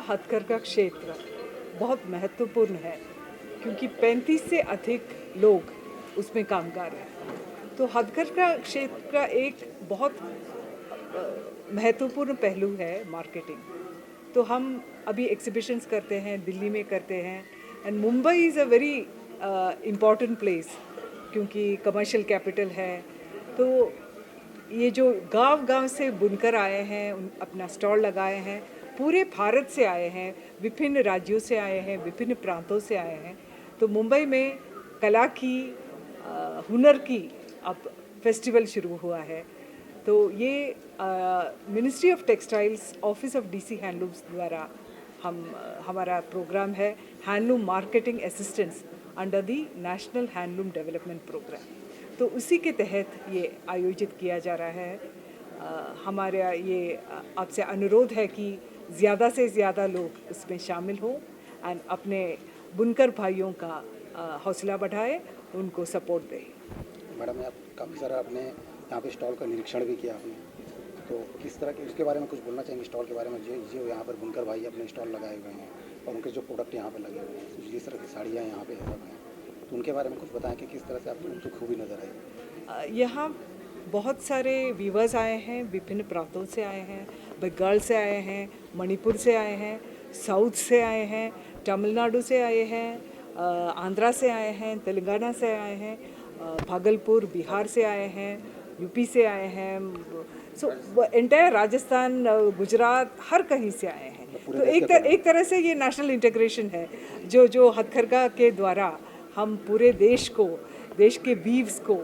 हथकरघा क्षेत्र बहुत महत्वपूर्ण है क्योंकि 35 से अधिक लोग उसमें कामगार हैं। तो हथकरघा क्षेत्र का एक बहुत महत्वपूर्ण पहलू है मार्केटिंग। तो हम अभी एग्जीबिशंस करते हैं, दिल्ली में करते हैं, and Mumbai is a very important place क्योंकि कमर्शियल कैपिटल है। तो ये जो गांव-गांव से बुनकर आए हैं, अपना स्टॉल लगाए हैं, पूरे भारत से आए हैं, विभिन्न राज्यों से आए हैं, विभिन्न प्रांतों से आए हैं। तो मुंबई में कला की, हुनर की अब फेस्टिवल शुरू हुआ है। तो ये ministry of textiles, office of DC handlooms द्वारा हमारा प्रोग्राम है handloom marketing assistance under the national handloom development programme. तो उसी के तहत ये आयोजित किया जा रहा है। हमारा ये आपसे अनुरोध है कि ज़्यादा से ज़्यादा लोग इसमें शामिल हों एंड अपने बुनकर भाइयों का हौसला बढ़ाए, उनको सपोर्ट दें। मैडम, आप काफ़ी सारा आपने यहाँ पे स्टॉल का निरीक्षण भी किया आपने, तो किस तरह के उसके बारे में कुछ बोलना चाहेंगे स्टॉल के बारे में, जो यहाँ पर बुनकर भाई अपने स्टॉल लगाए हुए हैं और उनके जो प्रोडक्ट यहाँ पे लगे हुए हैं, जिस तरह की साड़ियाँ यहाँ पे सब हैं, तो उनके बारे में कुछ बताएं कि किस तरह से आपको उनकी खूबी नज़र आई। यहाँ बहुत सारे वीवर्स आए हैं, विभिन्न प्रांतों से आए हैं, बंगाल से आए हैं, मणिपुर से आए हैं, साउथ से आए हैं, तमिलनाडु से आए हैं, आंध्रा से आए हैं, तेलंगाना से आए हैं, भागलपुर बिहार से आए हैं, यूपी से आए हैं। सो एंटायर राजस्थान, गुजरात, हर कहीं से आए हैं। तो एक तरह से ये नेशनल इंटीग्रेशन है जो हथकरघा के द्वारा हम पूरे देश को, देश के वीव्स को,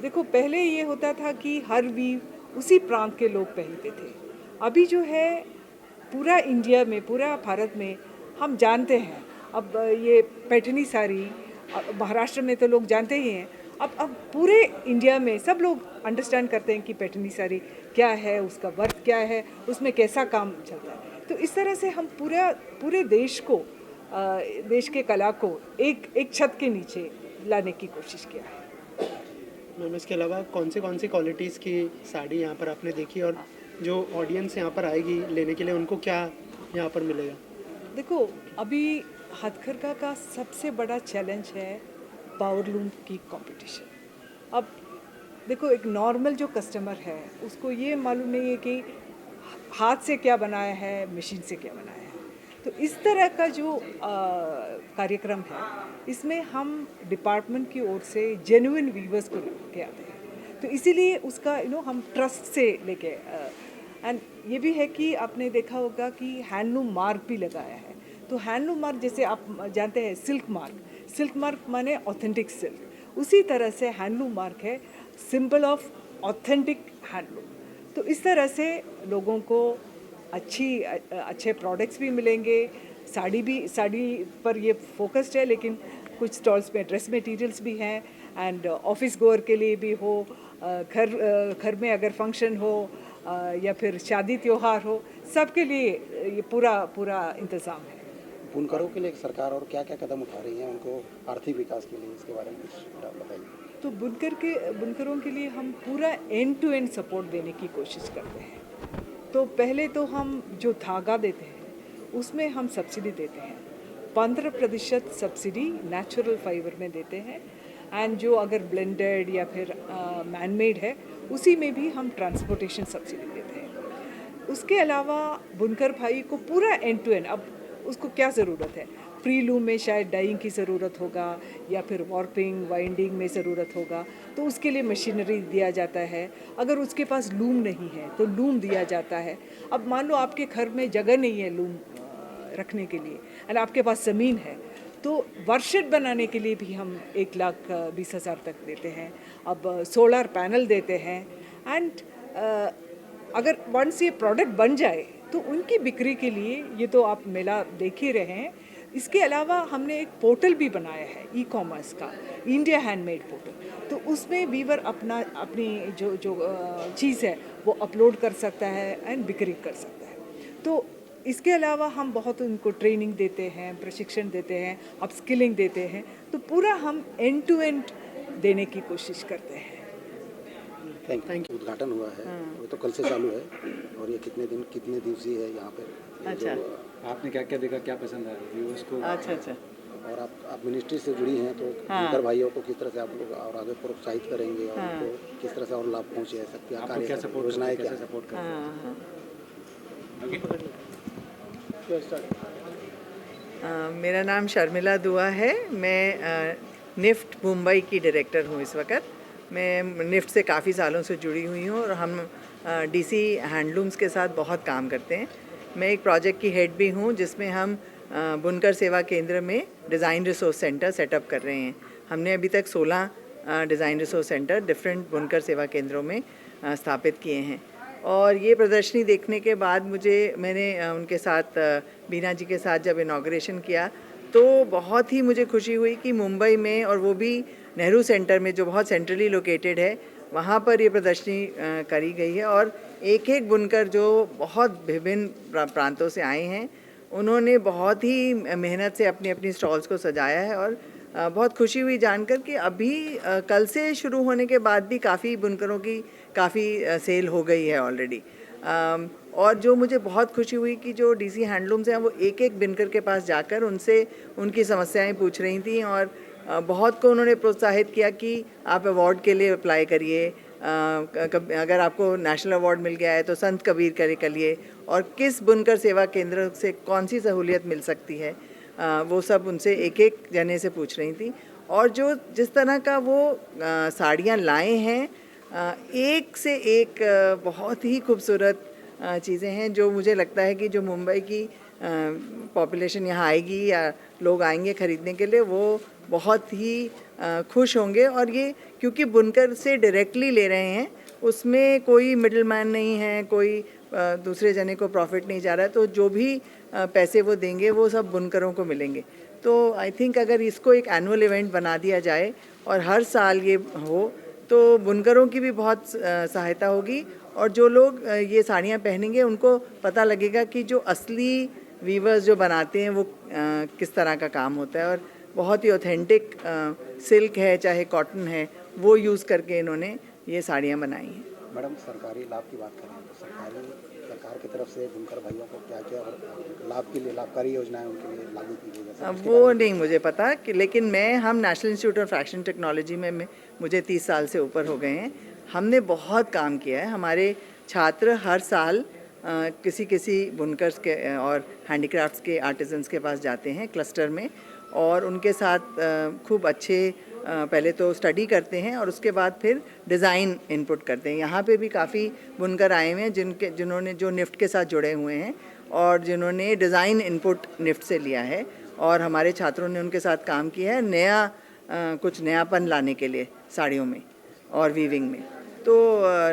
देखो पहले ये होता था कि हर वीव उसी प्रांत के लोग पहनते थे। अभी जो है पूरा इंडिया में, पूरा भारत में हम जानते हैं। अब ये पैठनी साड़ी महाराष्ट्र में तो लोग जानते ही हैं। अब पूरे इंडिया में सब लोग अंडरस्टैंड करते हैं कि पैठनी साड़ी क्या है, उसका वर्थ क्या है, उसमें कैसा काम चलता है। तो इस तरह से हम पूरे देश को, देश के कला को एक छत के नीचे लाने की कोशिश किया है। मैम, इसके अलावा कौन सी क्वालिटीज़ की साड़ी यहाँ पर आपने देखी, और जो ऑडियंस यहाँ पर आएगी लेने के लिए उनको क्या यहाँ पर मिलेगा? देखो, अभी हथकरघा का सबसे बड़ा चैलेंज है पावरलूम की कंपटीशन। अब देखो, एक नॉर्मल जो कस्टमर है उसको ये मालूम नहीं है कि हाथ से क्या बनाया है, मशीन से क्या बनाया है। तो इस तरह का जो कार्यक्रम है, इसमें हम डिपार्टमेंट की ओर से जेन्युइन वीवर्स को लेके आते हैं। तो इसीलिए उसका हम ट्रस्ट से लेके, एंड ये भी है कि आपने देखा होगा कि हैंडलूम मार्क भी लगाया है। तो हैंडलूम मार्क, जैसे आप जानते हैं सिल्क मार्क माने ऑथेंटिक सिल्क, उसी तरह से हैंडलूम मार्क है सिंबल ऑफ ऑथेंटिक हैंडलूम। तो इस तरह से लोगों को अच्छे प्रोडक्ट्स भी मिलेंगे। साड़ी पर ये फोकस्ड है, लेकिन कुछ स्टॉल्स में ड्रेस मटेरियल्स भी हैं, एंड ऑफिस गोअर के लिए भी हो, घर में अगर फंक्शन हो या फिर शादी त्योहार हो, सबके लिए ये पूरा इंतज़ाम है। बुनकरों के लिए सरकार और क्या क्या कदम उठा रही है उनको आर्थिक विकास के लिए, इसके बारे में कुछ बताइए। तो बुनकरों के लिए हम पूरा एंड टू एंड सपोर्ट देने की कोशिश करते हैं। तो पहले तो हम जो धागा देते हैं उसमें हम सब्सिडी देते हैं, 15% सब्सिडी नेचुरल फाइबर में देते हैं, एंड जो अगर ब्लेंडेड या फिर मैनमेड है उसी में भी हम ट्रांसपोर्टेशन सब्सिडी देते हैं। उसके अलावा बुनकर भाई को पूरा एंड टू एंड, अब उसको क्या ज़रूरत है, प्री लूम में शायद डाइंग की ज़रूरत होगा या फिर वॉर्पिंग वाइंडिंग में ज़रूरत होगा, तो उसके लिए मशीनरी दिया जाता है। अगर उसके पास लूम नहीं है तो लूम दिया जाता है। अब मान लो आपके घर में जगह नहीं है लूम रखने के लिए, एंड आपके पास ज़मीन है, तो वर्कशेड बनाने के लिए भी हम 1,20,000 तक देते हैं। अब सोलर पैनल देते हैं, एंड अगर वंस ये प्रोडक्ट बन जाए तो उनकी बिक्री के लिए, ये तो आप मेला देख ही रहे हैं, इसके अलावा हमने एक पोर्टल भी बनाया है ई-कॉमर्स का, इंडिया हैंडमेड पोर्टल। तो उसमें वीवर अपनी जो चीज़ है वो अपलोड कर सकता है एंड बिक्री कर सकता है। तो इसके अलावा हम बहुत उनको ट्रेनिंग देते हैं, प्रशिक्षण देते हैं, अपस्किलिंग देते हैं। तो पूरा हम एंड टू एंड देने की कोशिश करते हैं। Thank you. उद्घाटन हुआ है, वो तो कल से चालू है और ये कितने दिवसीय है यहाँ पे। ये अच्छा। जो आपने क्या क्या देखा, क्या पसंद आया व्यूअर्स को? अच्छा। और आप मिनिस्ट्री से जुड़ी हैं तो हाँ। बुनकर भाइयों को किस तरह से आप लोग और आगे प्रोत्साहित करेंगे और हाँ। उनको किस तरह से और लाभ पहुँचे सकती है, आपको क्या सपोर्ट योजनाएं क्या कैसे है? सपोर्ट करते हाँ हाँ मेरा नाम शर्मिला दुआ है। मैं निफ्ट मुंबई की डायरेक्टर हूँ इस वक्त। मैं निफ्ट से काफ़ी सालों से जुड़ी हुई हूँ और हम डीसी हैंडलूम्स के साथ बहुत काम करते हैं। मैं एक प्रोजेक्ट की हेड भी हूँ जिसमें हम बुनकर सेवा केंद्र में डिज़ाइन रिसोर्स सेंटर सेटअप कर रहे हैं। हमने अभी तक 16 डिज़ाइन रिसोर्स सेंटर डिफरेंट बुनकर सेवा केंद्रों में स्थापित किए हैं। और ये प्रदर्शनी देखने के बाद मैंने उनके साथ बीना जी के साथ जब इनाग्रेशन किया तो बहुत ही मुझे खुशी हुई कि मुंबई में, और वो भी नेहरू सेंटर में जो बहुत सेंट्रली लोकेटेड है, वहाँ पर ये प्रदर्शनी करी गई है। और एक एक बुनकर जो बहुत विभिन्न प्रांतों से आए हैं, उन्होंने बहुत ही मेहनत से अपनी अपनी स्टॉल्स को सजाया है। और बहुत खुशी हुई जानकर कि अभी कल से शुरू होने के बाद भी काफ़ी बुनकरों की काफ़ी सेल हो गई है ऑलरेडी। और जो मुझे बहुत खुशी हुई कि जो डीसी हैंडलूम्स हैं वो एक एक बुनकर के पास जाकर उनसे उनकी समस्याएं पूछ रही थी और बहुत को उन्होंने प्रोत्साहित किया कि आप अवार्ड के लिए अप्लाई करिए। अगर आपको नेशनल अवार्ड मिल गया है तो संत कबीर करिए, और किस बुनकर सेवा केंद्र से कौन सी सहूलियत मिल सकती है, वो सब उनसे एक एक जने से पूछ रही थी। और जिस तरह का वो साड़ियाँ लाए हैं, एक से एक बहुत ही खूबसूरत चीज़ें हैं, जो मुझे लगता है कि जो मुंबई की पॉपुलेशन यहाँ आएगी या लोग आएंगे ख़रीदने के लिए, वो बहुत ही खुश होंगे। और ये क्योंकि बुनकर से डायरेक्टली ले रहे हैं, उसमें कोई मिडल मैन नहीं है, कोई दूसरे जने को प्रॉफिट नहीं जा रहा है, तो जो भी पैसे वो देंगे वो सब बुनकरों को मिलेंगे। तो आई थिंक अगर इसको एक एनुअल इवेंट बना दिया जाए और हर साल ये हो तो बुनकरों की भी बहुत सहायता होगी। और जो लोग ये साड़ियाँ पहनेंगे उनको पता लगेगा कि जो असली वीवर्स जो बनाते हैं वो किस तरह का काम होता है। और बहुत ही ऑथेंटिक सिल्क है चाहे कॉटन है, वो यूज़ करके इन्होंने ये साड़ियाँ बनाई हैं। मैडम, सरकारी लाभ की बात करें तो सरकार की तरफ से बुनकर भाइयों को क्या क्या लाभ के लिए लाभकारी योजनाएं उनके लिए लागू की गई है? वो नहीं मुझे पता कि, लेकिन हम national institute of fashion technology में मुझे 30 साल से ऊपर हो गए हैं। हमने बहुत काम किया है। हमारे छात्र हर साल किसी बुनकर्स के और हैंडीक्राफ्ट्स के आर्टिजन्स के पास जाते हैं क्लस्टर में, और उनके साथ खूब अच्छे पहले तो स्टडी करते हैं और उसके बाद फिर डिज़ाइन इनपुट करते हैं। यहाँ पे भी काफ़ी बुनकर आए हुए हैं जिन्होंने जो निफ्ट के साथ जुड़े हुए हैं और जिन्होंने डिज़ाइन इनपुट निफ्ट से लिया है, और हमारे छात्रों ने उनके साथ काम किया है कुछ नयापन लाने के लिए साड़ियों में और वीविंग में। तो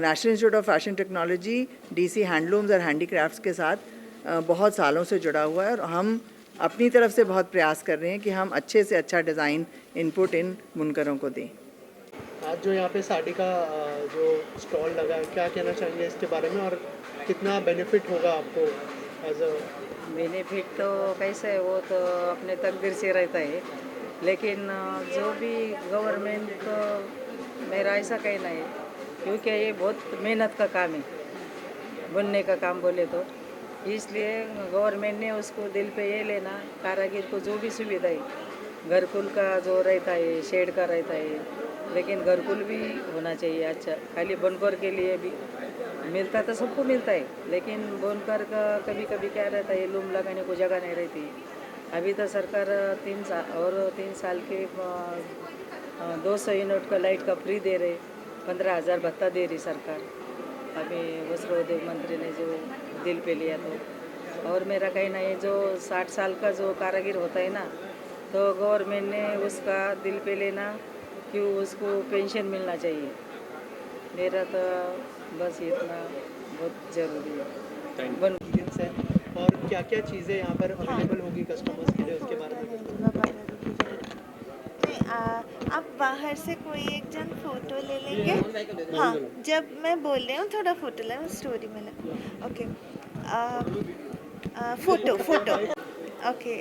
national institute of fashion technology DC handlooms और हैंडीक्राफ्ट्स के साथ बहुत सालों से जुड़ा हुआ है, और हम अपनी तरफ से बहुत प्रयास कर रहे हैं कि हम अच्छे से अच्छा डिज़ाइन इनपुट इन बुनकरों को दें। आज जो यहाँ पे साड़ी का जो स्टॉल लगा है, क्या कहना चाहेंगे इसके बारे में और कितना बेनिफिट होगा आपको एज अ? बेनिफिट तो कैसे है, वो तो अपने तकदीर से रहता है, लेकिन जो भी गवर्नमेंट को मेरा ऐसा कहना है, क्योंकि ये बहुत मेहनत का काम है, बुनने का काम बोले तो, इसलिए गवर्नमेंट ने उसको दिल पे ये लेना, कारीगर को जो भी सुविधा है, घरकुल का जो रहता है, शेड का रहता है, लेकिन घरकुल भी होना चाहिए अच्छा। खाली बुनकर के लिए भी मिलता तो सबको मिलता है, लेकिन बुनकर का कभी कभी क्या रहता है, लूम लगाने को जगह नहीं रहती। अभी तो सरकार 3 साल के 200 यूनिट का लाइट का फ्री दे रहे, 15,000 भत्ता दे रही सरकार। अभी वस्त्र उद्योग मंत्री ने जो दिल पे लिया तो, और मेरा कहना है जो 60 साल का जो कारीगर होता है ना, तो गवर्नमेंट ने उसका दिल पे लेना, क्यों उसको पेंशन मिलना चाहिए। मेरा तो बस इतना बहुत ज़रूरी है। एक्सपीरियंस है और क्या क्या चीज़ें यहाँ पर अवेलेबल होगी कस्टमर्स के लिए, उसके बारे में आप बाहर से कोई एक जन फोटो ले लेंगे। हाँ, जब मैं बोल रही हूँ थोड़ा फोटो ले, स्टोरी में ले। Okay, photo okay.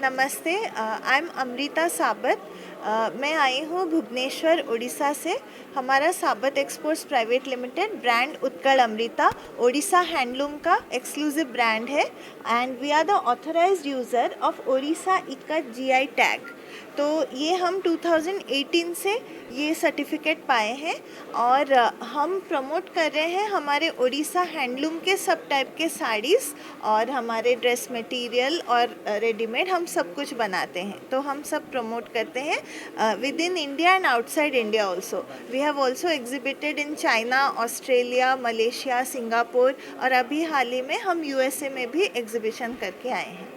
नमस्ते, आई एम अमृता साबत। मैं आई हूँ भुवनेश्वर उड़ीसा से। हमारा Sabat exports private limited brand Utkal Amrita Odisha handloom का एक्सक्लूसिव ब्रांड है and we are the authorised user of Odisha ikat GI tag. तो ये हम 2018 से ये सर्टिफिकेट पाए हैं और हम प्रमोट कर रहे हैं हमारे ओडिशा हैंडलूम के सब टाइप के साड़ीज़ और हमारे ड्रेस मटेरियल और रेडीमेड हम सब कुछ बनाते हैं। तो हम सब प्रमोट करते हैं within India and outside India also. We have also exhibited in China, Australia, Malaysia, Singapore और अभी हाल ही में हम यूएसए में भी एग्जिबिशन करके आए हैं।